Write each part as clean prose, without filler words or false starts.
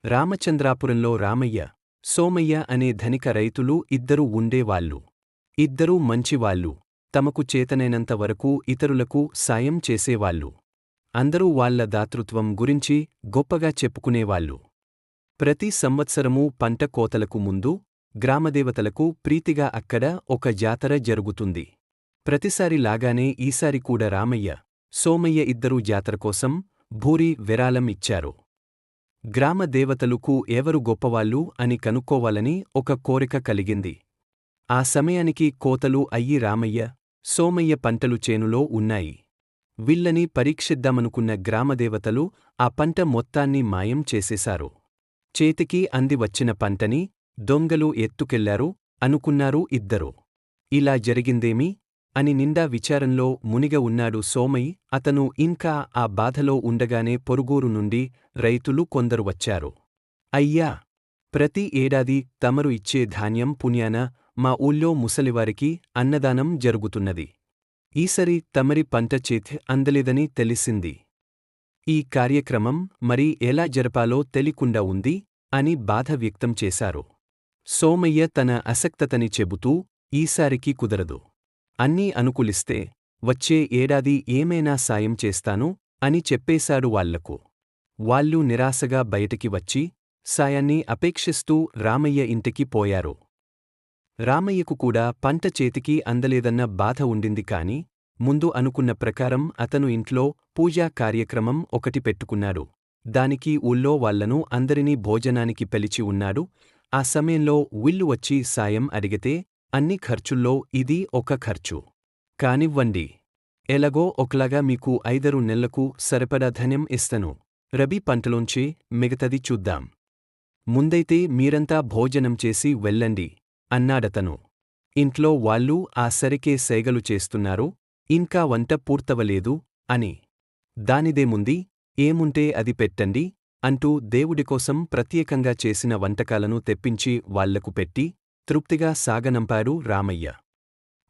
రామచంద్రాపురంలో రామయ్య, సోమయ్య అనే ధనిక రైతులు ఇద్దరు ఉండేవాళ్ళు. ఇద్దరూ మంచివాళ్ళు. తమకు చేతనైనంత వరకు ఇతరులకు సాయం చేసేవాళ్ళు. అందరూ వాళ్ల దాతృత్వం గురించి గొప్పగా చెప్పుకునేవాళ్ళు. ప్రతి సంవత్సరమూ పంట కోతలకు ముందు గ్రామదేవతలకు ప్రీతిగా అక్కడ ఒక జాతర జరుగుతుంది. ప్రతిసారి లాగానే ఈసారి కూడా రామయ్య, సోమయ్య ఇద్దరూ జాతరకోసం భూరి విరాళం ఇచ్చారు. గ్రామదేవతలకు ఎవరు గొప్పవాళ్ళు అని కనుక్కోవాలని ఒక కోరిక కలిగింది. ఆ సమయానికి కోతలు అయ్యి రామయ్య, సోమయ్య పంటలు చేనులో ఉన్నాయి. వీళ్ళని పరీక్షిద్దామనుకున్న గ్రామదేవతలు ఆ పంట మొత్తాన్ని మాయం చేసేశారు. చేతికి అంది వచ్చిన పంటని దొంగలు ఎత్తుకెళ్లారు అనుకున్నారు ఇద్దరు. ఇలా జరిగిందేమి అని నిండా విచారంలో మునిగ ఉన్నాడు సోమయ్య. అతను ఇంకా ఆ బాధలో ఉండగానే పొరుగురు నుండి రైతులు కొందరు వచ్చారు. అయ్యా, ప్రతి ఏడాది తమరు ఇచ్చే ధాన్యం పుణ్యాన మా ఊళ్ళో ముసలివారికి అన్నదానం జరుగుతున్నది. ఈసరి తమరి పంట చేతి అందలేదని తెలిసింది. ఈ కార్యక్రమం మరి ఎలా జరపాలో తెలియకుండా ఉంది అని బాధ వ్యక్తం చేశారు. సోమయ్య తన అసక్తతని చెబుతూ ఈసారికి కుదరదు. అన్నీ అనుకూలిస్తే వచ్చే ఏడాది ఏమైనా సాయం చేస్తాను అని చెప్పేశాడు వాళ్లకు. వాళ్ళు నిరాశగా బయటికి వచ్చి సాయాన్ని అపేక్షిస్తూ రామయ్య ఇంటికి పోయారు. రామయ్యకు కూడా పంట చేతికి అందలేదన్న బాధ ఉండింది కాని ముందు అనుకున్న ప్రకారం అతను ఇంట్లో పూజా కార్యక్రమం ఒకటి పెట్టుకున్నాడు. దానికి ఊళ్ళో వాళ్లను అందరినీ భోజనానికి పిలిచి ఉన్నాడు. ఆ సమయంలో వీళ్ళు వచ్చి సాయం అడిగితే అన్ని ఖర్చుల్లో ఇది ఒక ఖర్చు. కానివ్వండి, ఎలాగో ఒకలాగా మీకు 5 నెలలకు సరిపడా ధన్యం ఇస్తను. రబీ పంటలోంచి మిగతాది చూద్దాం. ముందైతే మీరంతా భోజనం చేసి వెళ్ళండి అన్నాడతను. ఇంట్లో వాళ్ళు ఆ సరికే సైగలు చేస్తున్నారు, ఇంకా వంట పూర్తవలేదు అని. దానిదేముంది, ఏముంటే అది పెట్టండి అంటూ దేవుడికోసం ప్రత్యేకంగా చేసిన వంటకాలను తెప్పించి వాళ్లకు పెట్టి తృప్తిగా సాగనంపాడు రామయ్య.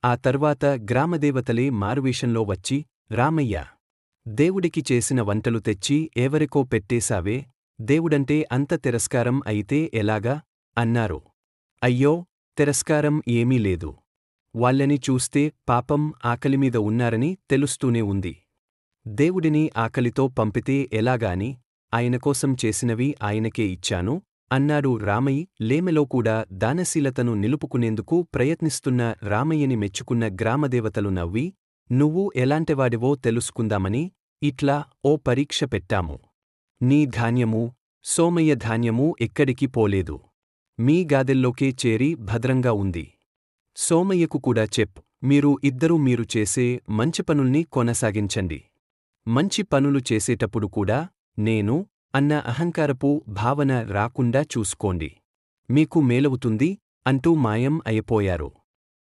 ఆ తర్వాత గ్రామదేవతలే మారువేషంలో వచ్చి, రామయ్య, దేవుడికి చేసిన వంటలు తెచ్చి ఎవరికో పెట్టేశావే, దేవుడంటే అంత తిరస్కారం అయితే ఎలాగా అన్నారు. అయ్యో, తిరస్కారం ఏమీ లేదు. వాళ్ళని చూస్తే పాపం ఆకలిమీద ఉన్నారని తెలుస్తూనే ఉంది. దేవుడిని ఆకలితో పంపితే ఎలాగాని ఆయనకోసం చేసినవి ఆయనకే ఇచ్చాను అన్నాడు రామయ్య. లేమెలో కూడా దానశీలతను నిలుపుకునేందుకు ప్రయత్నిస్తున్న రామయ్యని మెచ్చుకున్న గ్రామదేవతలు నవ్వి, నువ్వు ఎలాంటివాడివో తెలుసుకుందామని ఇట్లా ఓ పరీక్ష పెట్టాము. నీ ధాన్యమూ, సోమయ్య ధాన్యమూ ఎక్కడికి పోలేదు. మీ గాదెల్లోకే చేరి భద్రంగా ఉంది. సోమయ్యకు కూడా మీరు చేసే మంచి పనుల్ని కొనసాగించండి. మంచి పనులు చేసేటప్పుడు కూడా నేను అన్న అహంకారపు భావన రాకుండా చూసుకోండి. మీకు మేలవుతుంది అంటూ మాయం అయిపోయారు.